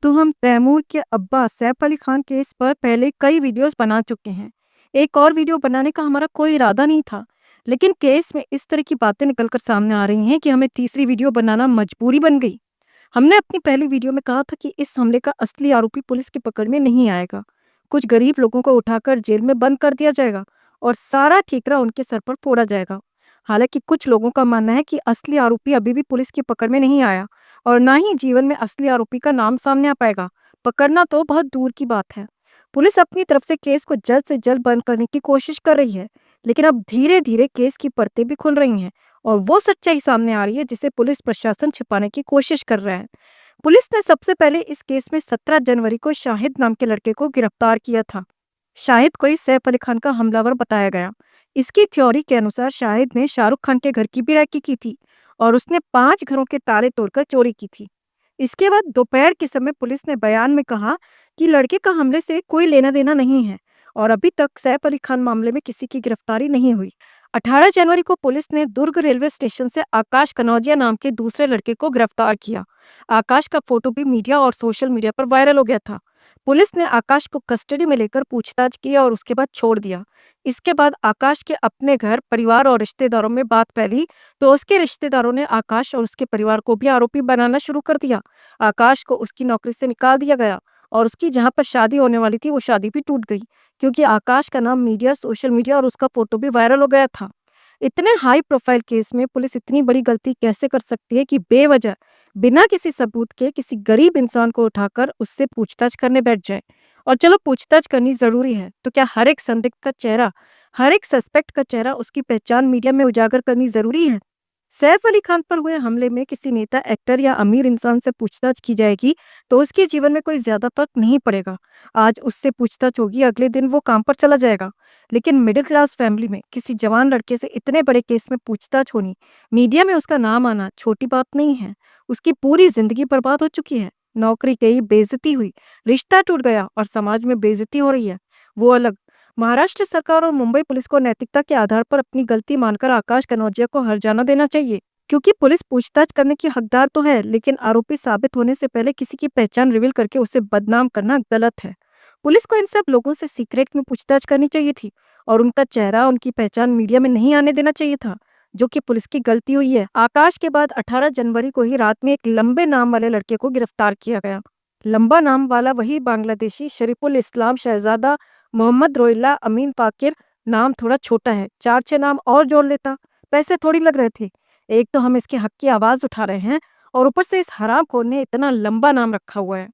तो हम तैमूर के अब्बा सैफ अली खान केस पर पहले कई वीडियोस बना चुके हैं। एक और वीडियो बनाने का हमारा कोई इरादा नहीं था, लेकिन केस में इस तरह की बातें निकलकर सामने आ रही हैं कि हमें तीसरी वीडियो बनाना मजबूरी बन गई। हमने अपनी पहली वीडियो में कहा था कि इस हमले का असली आरोपी पुलिस की पकड़ में नहीं आएगा। कुछ गरीब लोगों को उठाकर जेल में बंद कर दिया जाएगा और सारा ठीकरा उनके सर पर फोड़ा जाएगा। हालांकि कुछ लोगों का मानना है कि असली आरोपी अभी भी पुलिस की पकड़ में नहीं आया और ना ही जीवन में असली आरोपी का नाम सामने आ पाएगा। पकड़ना तो बहुत दूर की बात है। पुलिस अपनी तरफ से केस को जल्द से जल्द बंद करने की कोशिश कर रही है, लेकिन अब धीरे धीरे केस की परतें भी खुल रही हैं और वो सच्चाई सामने आ रही है जिसे पुलिस प्रशासन छिपाने की कोशिश कर रहा है। पुलिस ने सबसे पहले इस केस में 17 जनवरी को शाहिद नाम के लड़के को गिरफ्तार किया था। शाहिद को ही सैफ अली खान का हमलावर बताया गया। इसकी थ्योरी के अनुसार शाहिद ने शाहरुख खान के घर की भी रैकी की थी और उसने 5 घरों के ताले तोड़कर चोरी की थी। इसके बाद दोपहर के समय पुलिस ने बयान में कहा कि लड़के का हमले से कोई लेना देना नहीं है और अभी तक सैफ अली खान मामले में किसी की गिरफ्तारी नहीं हुई। 18 जनवरी को पुलिस ने दुर्ग रेलवे स्टेशन से आकाश कनौजिया नाम के दूसरे लड़के को गिरफ्तार किया। आकाश का फोटो भी मीडिया और सोशल मीडिया पर वायरल हो गया था। पुलिस ने आकाश को कस्टडी में लेकर पूछताछ की और उसके बाद छोड़ दिया। इसके बाद आकाश के अपने घर, परिवार और रिश्तेदारों में बात फैली तो उसके रिश्तेदारों ने आकाश और उसके परिवार को भी आरोपी बनाना शुरू कर दिया। आकाश को उसकी नौकरी से निकाल दिया गया और उसकी जहां पर शादी होने वाली थी वो शादी भी टूट गई, क्योंकि आकाश का नाम मीडिया, सोशल मीडिया और उसका फोटो भी वायरल हो गया था। इतने हाई प्रोफाइल केस में पुलिस इतनी बड़ी गलती कैसे कर सकती है कि बेवजह बिना किसी सबूत के किसी गरीब इंसान को उठाकर उससे पूछताछ करने बैठ जाए। और चलो पूछताछ करनी जरूरी है, तो क्या हर एक संदिग्ध का चेहरा, हर एक सस्पेक्ट का चेहरा, उसकी पहचान मीडिया में उजागर करनी जरूरी है? सैफ अली खान पर हुए हमले में किसी नेता, एक्टर या अमीर इंसान से पूछताछ की जाएगी तो उसके जीवन में कोई ज्यादा फर्क नहीं पड़ेगा। आज उससे पूछताछ होगी, अगले दिन वो काम पर चला जाएगा। लेकिन मिडिल क्लास फैमिली में किसी जवान लड़के से इतने बड़े केस में पूछताछ होनी, मीडिया में उसका नाम आना छोटी बात नहीं है। उसकी पूरी जिंदगी बर्बाद हो चुकी है। नौकरी गई, बेइज्जती हुई, रिश्ता टूट गया और समाज में बेइज्जती हो रही है, वो अलग। महाराष्ट्र सरकार और मुंबई पुलिस को नैतिकता के आधार पर अपनी गलती मानकर आकाश कनौजिया को हर्जाना देना चाहिए, क्योंकि पुलिस पूछताछ करने की हकदार तो है, लेकिन आरोपी साबित होने से पहले किसी की पहचान रिवील करके उसे बदनाम करना गलत है। पुलिस को इन सब लोगों से सीक्रेट में पूछताछ करनी चाहिए थी और उनका चेहरा, उनकी पहचान मीडिया में नहीं आने देना चाहिए था, जो कि पुलिस की गलती हुई है। आकाश के बाद 18 जनवरी को ही रात में एक लंबे नाम वाले लड़के को गिरफ्तार किया गया। लंबा नाम वाला वही बांग्लादेशी शरीफुल इस्लाम शहजादा मोहम्मद रोहिल्ला अमीन पाकिर। नाम थोड़ा छोटा है, 4-6 नाम और जोड़ लेता, पैसे थोड़ी लग रहे थे। एक तो हम इसके हक की आवाज उठा रहे हैं और ऊपर से इस हरामखोर ने इतना लंबा नाम रखा हुआ है।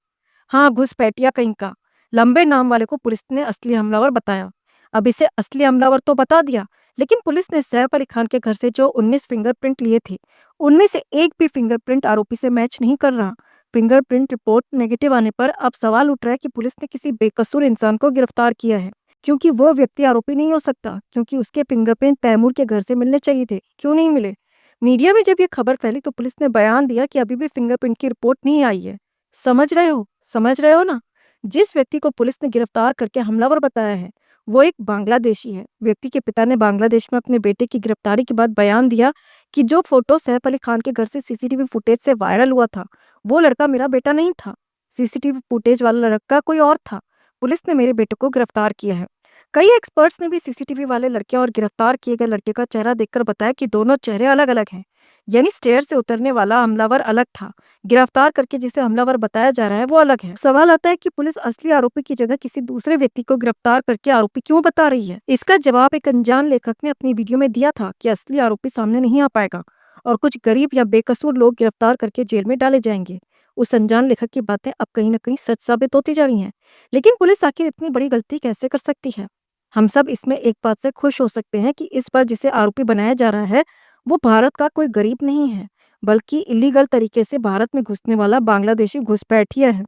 हाँ, घुसपैठिया कहीं का। लंबे नाम वाले को पुलिस ने असली हमलावर बताया। अब इसे असली हमलावर तो बता दिया, लेकिन पुलिस ने सैफ अली खान के घर से जो 19 फिंगरप्रिंट लिए थे, उनमें से एक भी फिंगरप्रिंट आरोपी से मैच नहीं कर रहा। फिंगरप्रिंट रिपोर्ट नेगेटिव आने पर अब सवाल उठ रहा है कि पुलिस ने किसी बेकसूर इंसान को गिरफ्तार किया है, क्योंकि वो व्यक्ति आरोपी नहीं हो सकता, क्योंकि उसके फिंगरप्रिंट तैमूर के घर से मिलने चाहिए थे। क्यों नहीं मिले? मीडिया में जब ये खबर फैली तो पुलिस ने बयान दिया कि अभी भी फिंगरप्रिंट की रिपोर्ट नहीं आई है। समझ रहे हो? समझ रहे हो ना? जिस व्यक्ति को पुलिस ने गिरफ्तार करके हमलावर बताया है, वो एक बांग्लादेशी है। व्यक्ति के पिता ने बांग्लादेश में अपने बेटे की गिरफ्तारी के बाद बयान दिया कि जो फोटो सैफ अली खान के घर से सीसीटीवी फुटेज से वायरल हुआ था, वो लड़का मेरा बेटा नहीं था। सीसीटीवी फुटेज वाला लड़का कोई और था। पुलिस ने मेरे बेटे को गिरफ्तार किया है। कई एक्सपर्ट्स ने भी सीसीटीवी वाले लड़के और गिरफ्तार किए गए लड़के का चेहरा देखकर बताया कि दोनों चेहरे अलग अलग हैं। यानी स्टेयर से उतरने वाला हमलावर अलग था, गिरफ्तार करके जिसे हमलावर बताया जा रहा है वो अलग है। सवाल आता है कि पुलिस असली आरोपी की जगह किसी दूसरे व्यक्ति को गिरफ्तार करके आरोपी क्यों बता रही है? इसका जवाब एक अनजान लेखक ने अपनी वीडियो में दिया था कि असली आरोपी सामने नहीं आ पाएगा और कुछ गरीब या बेकसूर लोग गिरफ्तार करके जेल में डाले जाएंगे। उस अनजान लेखक की बातें अब कहीं न कहीं सच साबित होती जा रही हैं। लेकिन पुलिस आखिर इतनी बड़ी गलती कैसे कर सकती है? हम सब इसमें एक बात से खुश हो सकते हैं कि इस बार जिसे आरोपी बनाया जा रहा है वो भारत का कोई गरीब नहीं है, बल्कि इलीगल तरीके से भारत में घुसने वाला बांग्लादेशी घुसपैठिया है।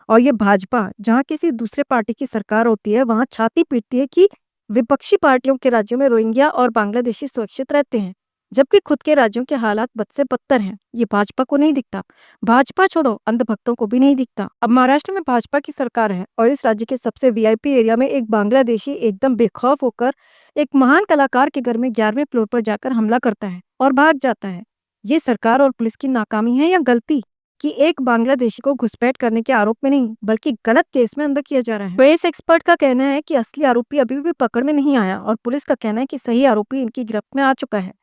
और ये भाजपा, जहाँ किसी दूसरे पार्टी की सरकार होती है, वहाँ छाती पीटती है कि विपक्षी पार्टियों के राज्यों में रोहिंग्या और बांग्लादेशी सुरक्षित रहते हैं, जबकि खुद के राज्यों के हालात बद से बदतर हैं। ये भाजपा को नहीं दिखता। भाजपा छोड़ो, अंधभक्तों को भी नहीं दिखता। अब महाराष्ट्र में भाजपा की सरकार है और इस राज्य के सबसे वीआईपी एरिया में एक बांग्लादेशी एकदम बेखौफ होकर एक महान कलाकार के घर में 11वें फ्लोर पर जाकर हमला करता है और भाग जाता है। ये सरकार और पुलिस की नाकामी है या गलती? कि एक बांग्लादेशी को घुसपैठ करने के आरोप में नहीं बल्कि गलत केस में अंदर किया जा रहा है। केस एक्सपर्ट का कहना है कि असली आरोपी अभी भी पकड़ में नहीं आया और पुलिस का कहना है कि सही आरोपी इनकी गिरफ्त में आ चुका है।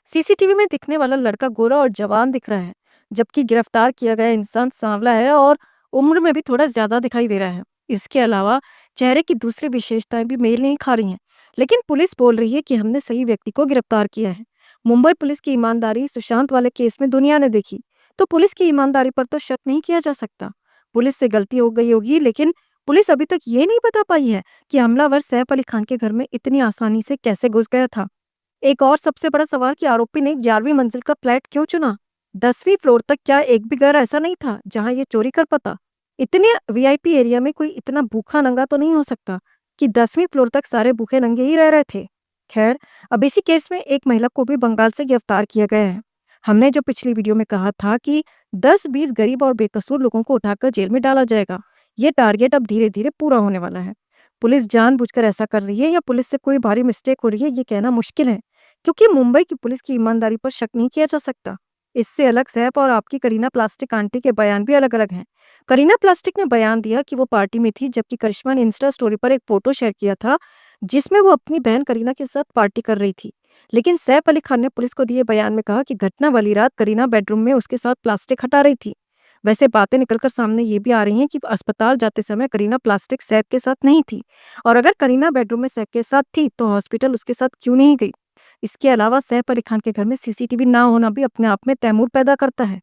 सीसीटीवी में दिखने वाला लड़का गोरा और जवान दिख रहा है, जबकि गिरफ्तार किया गया इंसान सांवला है और उम्र में भी थोड़ा ज्यादा दिखाई दे रहा है। इसके अलावा चेहरे की दूसरी विशेषताएं भी मेल नहीं खा रही हैं, लेकिन पुलिस बोल रही है कि हमने सही व्यक्ति को गिरफ्तार किया है। मुंबई पुलिस की ईमानदारी सुशांत वाले केस में दुनिया ने देखी, तो पुलिस की ईमानदारी पर तो शक नहीं किया जा सकता। पुलिस से गलती हो गई होगी, लेकिन पुलिस अभी तक ये नहीं बता पाई है कि हमलावर सैफ अली खान के घर में इतनी आसानी से कैसे घुस गया था। एक और सबसे बड़ा सवाल कि आरोपी ने 11वीं मंजिल का फ्लैट क्यों चुना? 10वीं फ्लोर तक क्या एक भी घर ऐसा नहीं था जहां ये चोरी कर पाता? इतने वीआईपी एरिया में कोई इतना भूखा नंगा तो नहीं हो सकता कि 10वीं फ्लोर तक सारे भूखे नंगे ही रह रहे थे। खैर, अब इसी केस में एक महिला को भी बंगाल से गिरफ्तार किया गया है। हमने जो पिछली वीडियो में कहा था कि 10-20 गरीब और बेकसूर लोगों को उठाकर जेल में डाला जाएगा, ये टारगेट अब धीरे धीरे पूरा होने वाला है। पुलिस जानबूझकर ऐसा कर रही है या पुलिस से कोई भारी मिस्टेक हो रही है, ये कहना मुश्किल है, क्योंकि मुंबई की पुलिस की ईमानदारी पर शक नहीं किया जा सकता। इससे अलग सैफ और आपकी करीना प्लास्टिक आंटी के बयान भी अलग अलग हैं। करीना प्लास्टिक ने बयान दिया कि वो पार्टी में थी, जबकि करिश्मा ने इंस्टा स्टोरी पर एक फोटो शेयर किया था जिसमें वो अपनी बहन करीना के साथ पार्टी कर रही थी। लेकिन सैफ अली खान ने पुलिस को दिए बयान में कहा कि घटना वाली रात करीना बेडरूम में उसके साथ प्लास्टिक हटा रही थी। वैसे बातें निकलकर सामने ये भी आ रही हैं कि अस्पताल जाते समय करीना प्लास्टिक सैफ के साथ नहीं थी, और अगर करीना बेडरूम में सैफ के साथ थी तो हॉस्पिटल उसके साथ क्यों नहीं गई? इसके अलावा सैफ अली खान के घर में सीसीटीवी ना होना भी अपने आप में तैमूर पैदा करता है,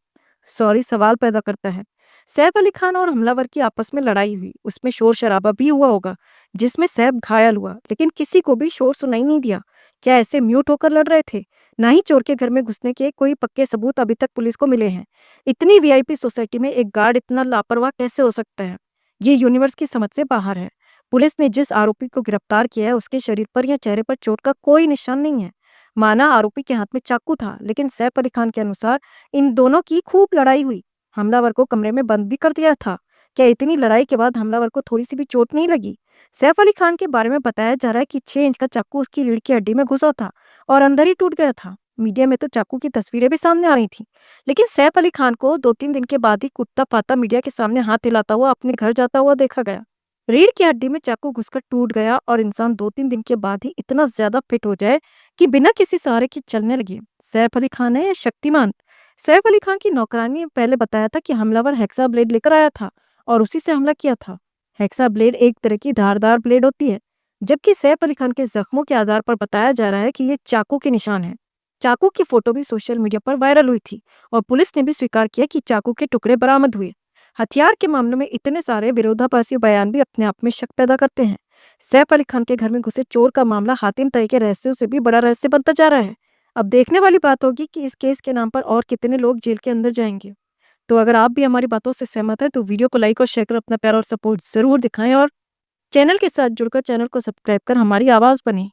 सवाल पैदा करता है। सैफ अली खान और हमलावर की आपस में लड़ाई हुई, उसमें शोर शराबा भी हुआ होगा जिसमें सैफ घायल हुआ, लेकिन किसी को भी शोर सुनाई नहीं दिया। क्या ऐसे म्यूट होकर लड़ रहे थे? ना ही चोर के घर में घुसने के कोई पक्के सबूत अभी तक पुलिस को मिले हैं। इतनी वीआईपी सोसाइटी में एक गार्ड इतना लापरवाह कैसे हो सकता है? ये यूनिवर्स की समझ से बाहर है। पुलिस ने जिस आरोपी को गिरफ्तार किया है उसके शरीर पर या चेहरे पर चोट का कोई निशान नहीं है। माना आरोपी के हाथ में चाकू था, लेकिन सैफ अली खान के अनुसार इन दोनों की खूब लड़ाई हुई। हमलावर को कमरे में बंद भी कर दिया था। क्या इतनी लड़ाई के बाद हमलावर को थोड़ी सी भी चोट नहीं लगी? सैफ अली खान के बारे में बताया जा रहा है कि 6 इंच का चाकू उसकी रीढ़ की हड्डी में घुसा था और अंदर ही टूट गया था। मीडिया में तो चाकू की तस्वीरें भी सामने आ रही थी, लेकिन सैफ अली खान को 2-3 दिन के बाद ही कुत्ता पाता मीडिया के सामने हाथ हिलाता हुआ अपने घर जाता हुआ देखा गया। रीढ़ की हड्डी में चाकू घुसकर टूट गया और इंसान 2-3 दिन के बाद ही इतना ज्यादा फिट हो जाए कि बिना किसी सहारे के चलने लगे। सैफ अली खान है या शक्तिमान? सैफ अली खान की नौकरानी ने पहले बताया था कि हमलावर हेक्सा ब्लेड लेकर आया था और उसी से हमला किया था। हेक्सा ब्लेड एक तरह की धारदार ब्लेड होती है, जबकि सैफ अली खान के जख्मों के आधार पर बताया जा रहा है कि ये चाकू के निशान हैं। चाकू की फोटो भी सोशल मीडिया पर वायरल हुई थी और पुलिस ने भी स्वीकार किया कि चाकू के टुकड़े बरामद हुए। हथियार के मामले में इतने सारे विरोधाभासी बयान भी अपने आप में शक पैदा करते हैं। सैफ अली खान के घर में घुसे चोर का मामला हातिम तय के रहस्यों से भी बड़ा रहस्य बनता जा रहा है। अब देखने वाली बात होगी कि इस केस के नाम पर और कितने लोग जेल के अंदर जाएंगे। तो अगर आप भी हमारी बातों से सहमत हैं तो वीडियो को लाइक और शेयर कर अपना प्यार और सपोर्ट जरूर दिखाएं, और चैनल के साथ जुड़कर चैनल को सब्सक्राइब कर हमारी आवाज बने।